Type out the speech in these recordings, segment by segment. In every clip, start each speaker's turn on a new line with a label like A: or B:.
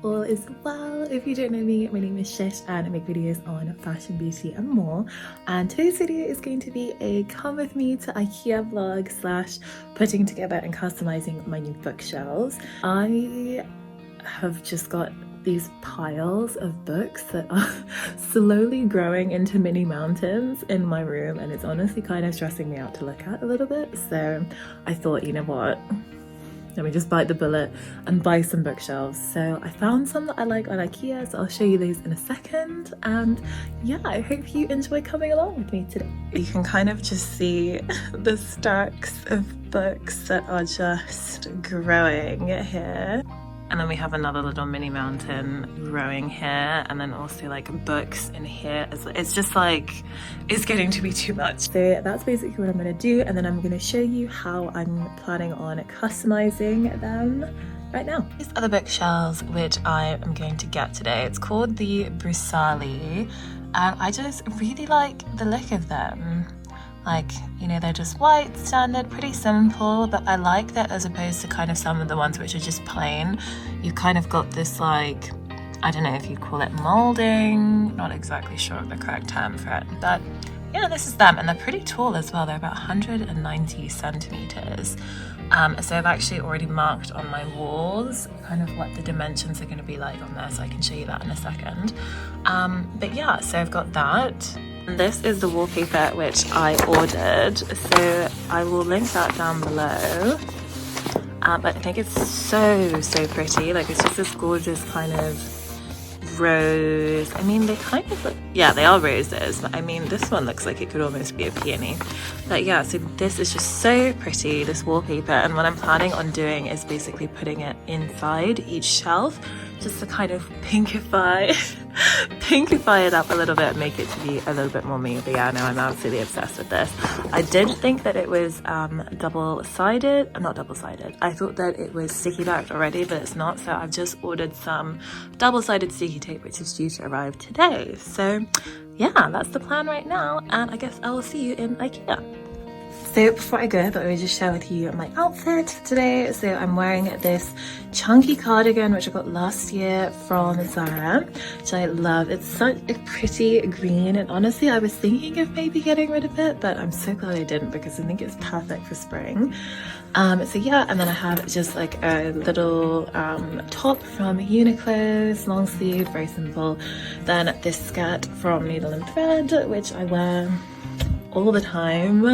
A: all is well. If you don't know me, my name is Shish and I make videos on fashion, beauty and more. And today's video is going to be a come with me to Ikea vlog slash putting together and customizing my new bookshelves. I have just got these piles of books that are slowly growing into mini mountains in my room, and it's honestly kind of stressing me out to look at a little bit. So I thought, you know what, let me just bite the bullet and buy some bookshelves. So I found some that I like on Ikea, so I'll show you those in a second. And yeah, I hope you enjoy coming along with me today. You can kind of just see the stacks of books that are just growing here. And then we have another little mini mountain growing here, and then also like books in here. It's just like, it's getting to be too much. So that's basically what I'm gonna do, and then I'm gonna show you how I'm planning on customizing them right now. These are the bookshelves which I am going to get today. It's called the Brusali, and I just really like the look of them. Like, you know, they're just white, standard, pretty simple, but I like that as opposed to kind of some of the ones which are just plain. You've kind of got this, like, I don't know if you'd call it molding, not exactly sure of the correct term for it, but yeah, this is them, and they're pretty tall as well. They're about 190 centimeters. So I've actually already marked on my walls kind of what the dimensions are going to be like on there, so I can show you that in a second. But yeah, so I've got that. And this is the wallpaper which I ordered, so I will link that down below. But I think it's so pretty. Like, it's just this gorgeous kind of rose. I mean, they kind of look, yeah, they are roses, but I mean, this one looks like it could almost be a peony. But yeah, so this is just so pretty, this wallpaper, and what I'm planning on doing is basically putting it inside each shelf just to kind of pinkify it up a little bit, make it to be a little bit more me. But yeah, no, I'm absolutely obsessed with this. I did think that it was double-sided, not double-sided. I thought that it was sticky backed already, but it's not. So I've just ordered some double-sided sticky tape, which is due to arrive today. So yeah, that's the plan right now, and I guess I will see you in Ikea. So before I go, I thought I would just share with you my outfit today. So I'm wearing this chunky cardigan, which I got last year from Zara, which I love. It's such a pretty green, and honestly, I was thinking of maybe getting rid of it, but I'm so glad I didn't because I think it's perfect for spring. So yeah, and then I have just like a little top from Uniqlo, long sleeve, very simple. Then this skirt from Needle and Thread, which I wear all the time.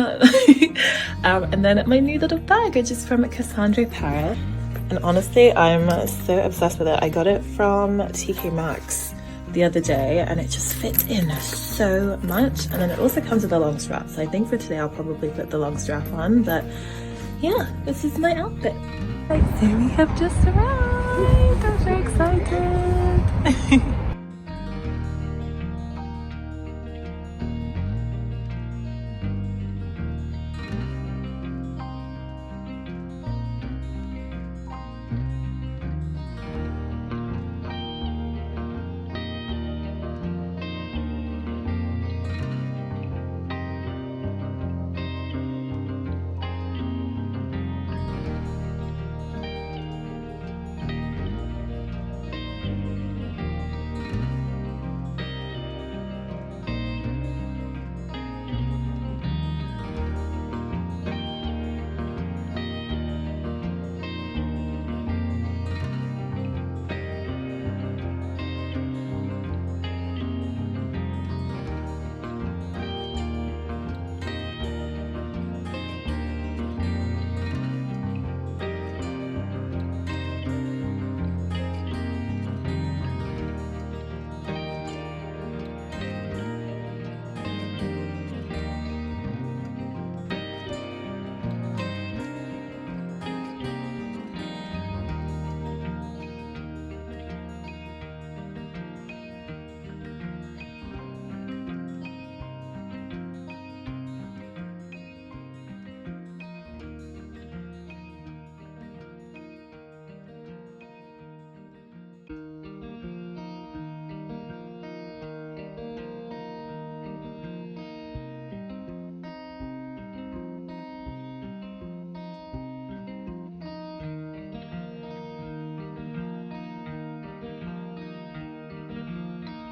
A: And then my new little bag, which is from Cassandra Parrot, and honestly I'm so obsessed with it. I got it from TK Maxx the other day and it just fits in so much, and then it also comes with a long strap, so I think for today I'll probably put the long strap on. But yeah, this is my outfit. So we have just arrived. I'm so excited.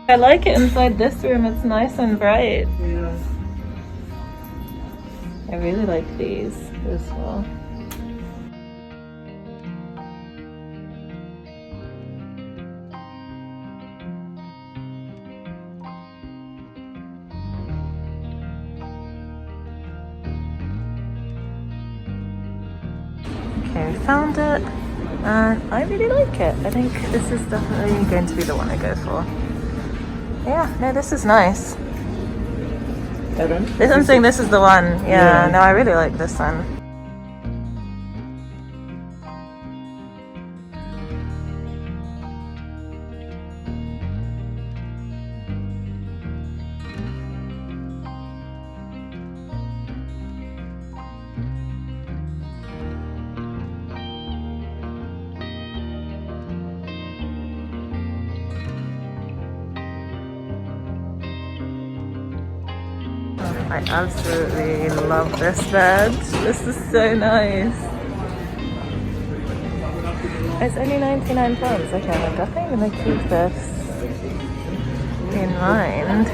A: I like it inside this room, it's nice and bright.
B: Yeah.
A: I really like these as well. Okay, found it, and I really like it. I think this is definitely going to be the one I go for. Yeah, no, this is nice. I'm saying this is the one. Yeah, no, I really like this one. I absolutely love this bed. This is so nice. It's only £99. Okay, I'm definitely gonna keep this in mind.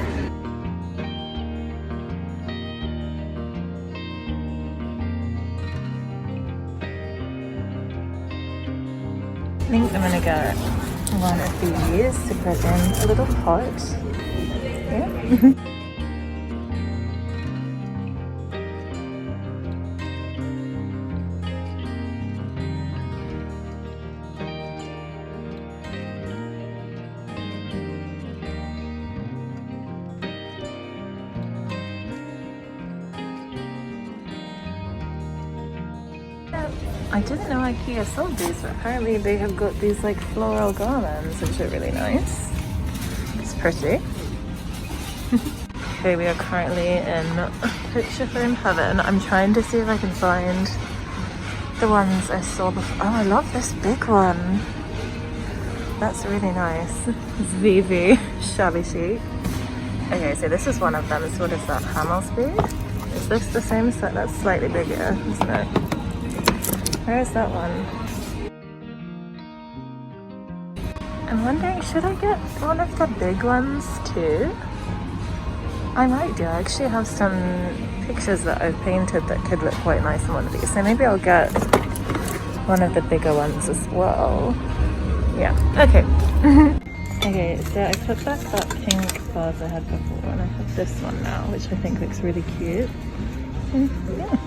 A: I think I'm gonna get one of these to put in a little pot. Yeah. I didn't know Ikea sold these, but apparently they have got these like floral garlands, which are really nice. It's pretty. Okay, we are currently in picture frame heaven. I'm trying to see if I can find the ones I saw before. Oh, I love this big one. That's really nice. It's VV, shabby chic. Okay, so this is one of them. So what is that, Hammersby? Is this the same set? That's slightly bigger, isn't it? Where is that one? I'm wondering, should I get one of the big ones too? I might do. I actually have some pictures that I've painted that could look quite nice in one of these. So maybe I'll get one of the bigger ones as well. Yeah, okay. Okay, so I put back that pink vase I had before, and I have this one now, which I think looks really cute. And yeah.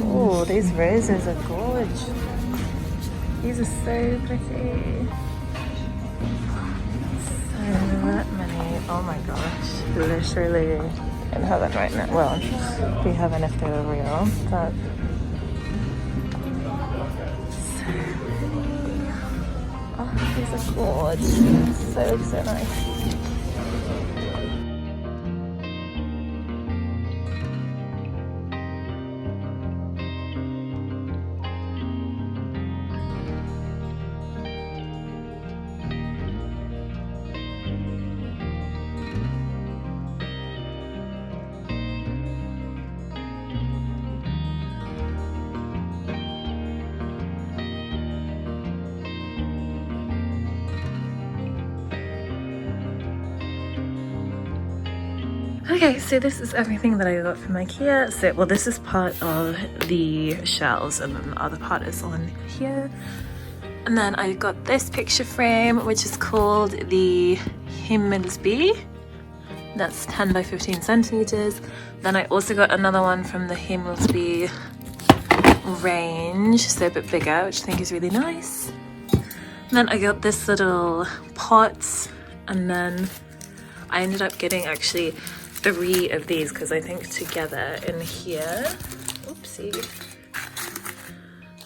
A: Oh, these roses are gorgeous. These are so pretty. So many. Oh my gosh. Literally in heaven right now. Well, be heaven if they were real, but so many. Oh, these are gorgeous. So nice. Okay, so this is everything that I got from Ikea. So, well, this is part of the shelves, and then the other part is on here. And then I got this picture frame, which is called the Himmelsby. That's 10 by 15 centimeters. Then I also got another one from the Himmelsby range, so a bit bigger, which I think is really nice. And then I got this little pot, and then I ended up getting actually 3 of these because I think together in here, oopsie,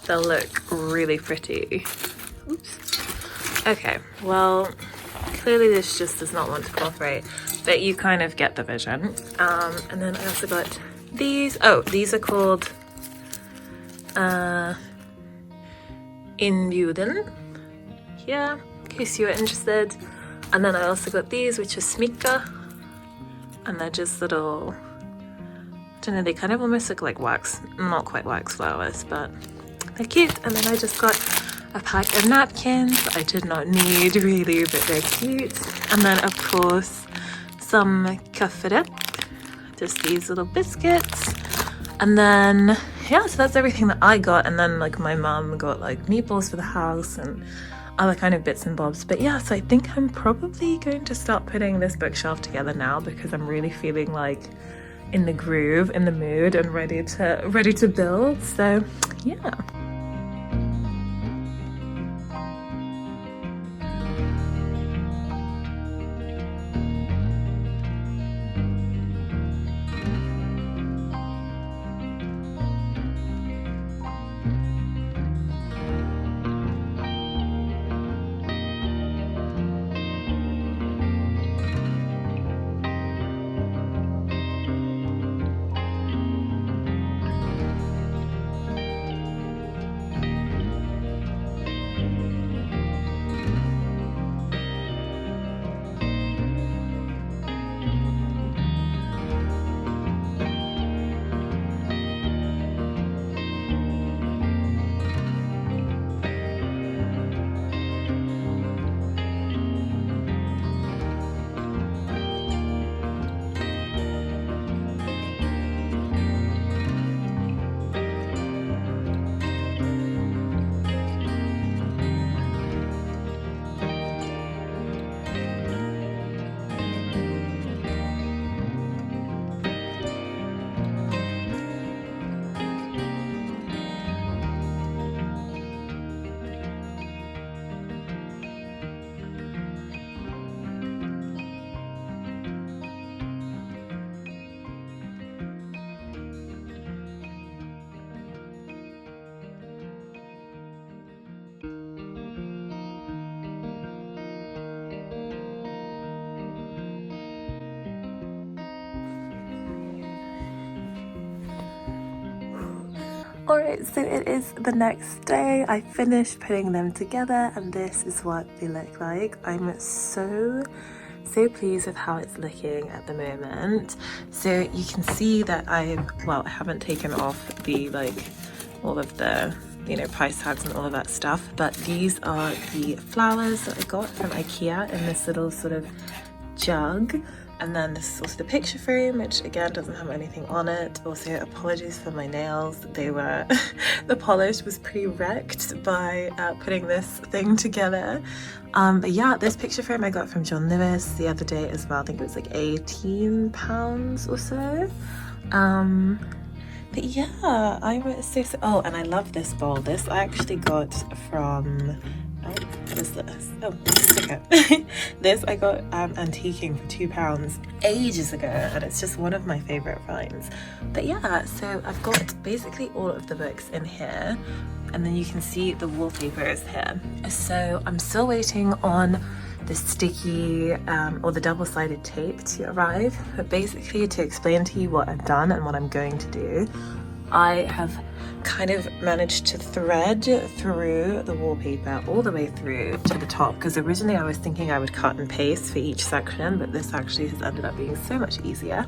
A: they'll look really pretty. Oops. Okay, well, clearly this just does not want to cooperate, but you kind of get the vision. And then I also got these. Oh, these are called Inbjuden. Here, in case you're interested. And then I also got these, which are smycke, and they're just little, I don't know, they kind of almost look like wax, not quite wax flowers, but They're cute. And then I just got a pack of napkins I did not need really, but they're cute. And then of course some kaffe, just these little biscuits. And then yeah, so that's everything that I got. And then like my mum got like meatballs for the house and other kind of bits and bobs. But yeah, so I think I'm probably going to start putting this bookshelf together now, because I'm really feeling like in the groove, in the mood, and ready to build. So yeah. Alright, so it is the next day. I finished putting them together and this is what they look like. I'm so pleased with how it's looking at the moment. So you can see that I haven't taken off the all of the price tags and all of that stuff, but these are the flowers that I got from Ikea in this little sort of jug. And then this is also the picture frame, which again doesn't have anything on it. Also, apologies for my nails. They were, the polish was pretty wrecked by putting this thing together. But yeah, this picture frame I got from John Lewis the other day as well. I think it was like £18 or so. But yeah, I'm so, oh, and I love this bowl. This I actually got from, what is this? Oh, okay. This I got antiquing for £2 ages ago, and it's just one of my favorite finds. But yeah, so I've got basically all of the books in here, and then you can see the wallpapers here. So I'm still waiting on the sticky or the double-sided tape to arrive, but basically to explain to you what I've done and what I'm going to do, I have kind of managed to thread through the wallpaper all the way through to the top, because originally I was thinking I would cut and paste for each section, but this actually has ended up being so much easier.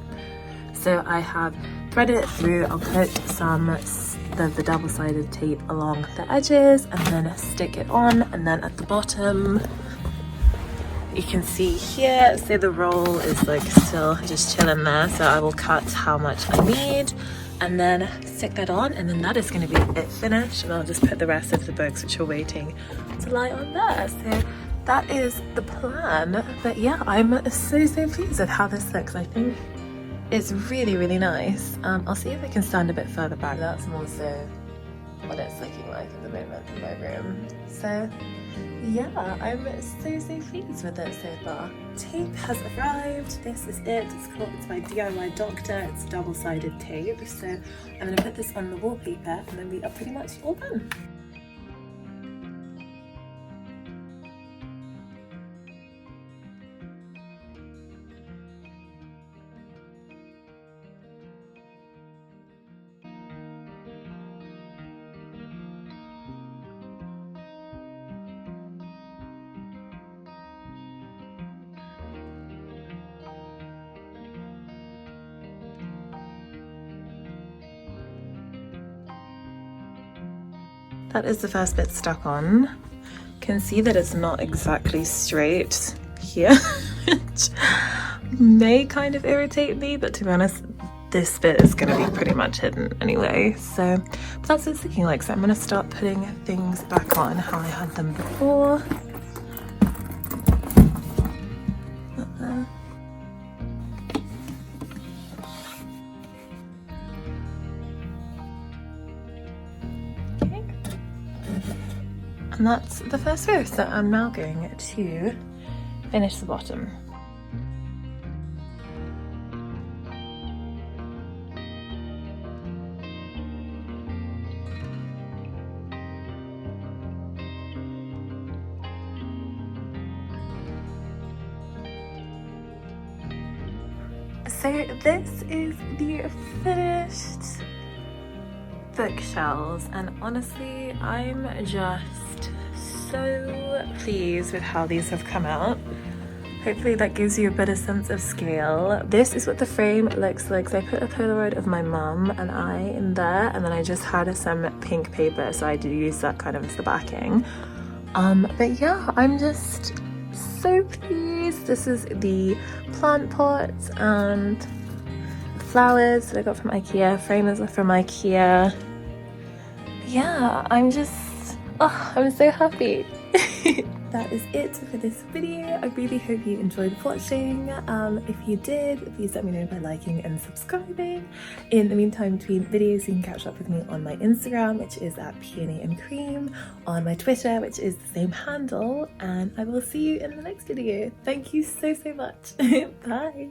A: So I have threaded it through. I'll put some of the double-sided tape along the edges and then stick it on, and then at the bottom you can see here, so the roll is like still just chilling there, so I will cut how much I need and then stick that on, and then that is going to be it finished, and I'll just put the rest of the books which are waiting to lie on there. So that is the plan. But yeah, I'm so pleased with how this looks. I think it's really nice. I'll see if I can stand a bit further back. That's more so what it's looking like at the moment in my room. So yeah, I'm so pleased with it so far. Tape has arrived. This is it. It's my DIY Doctor. It's double-sided tape. So I'm going to put this on the wallpaper and then we are pretty much all done. that is the first bit stuck on. You can see that it's not exactly straight here, which may kind of irritate me, but to be honest, this bit is going to be pretty much hidden anyway. So but that's what it's looking like. So I'm going to start putting things back on how I had them before. Okay. And that's the first row, so I'm now going to finish the bottom. So this is the finished bookshelves, and honestly I'm just so pleased with how these have come out. Hopefully that gives you a better sense of scale. This is what the frame looks like. So I put a Polaroid of my mum and I in there, and then I just had some pink paper, so I do use that kind of as the backing. But yeah, I'm just so pleased. This is the plant pots and flowers that I got from Ikea. Frame is from Ikea. Yeah, I'm so happy. That is it for this video. I really hope you enjoyed watching. If you did, please let me know by liking and subscribing. In the meantime, between videos, you can catch up with me on my Instagram, which is at Peony and Cream, on my Twitter, which is the same handle, and I will see you in the next video. Thank you so much. Bye.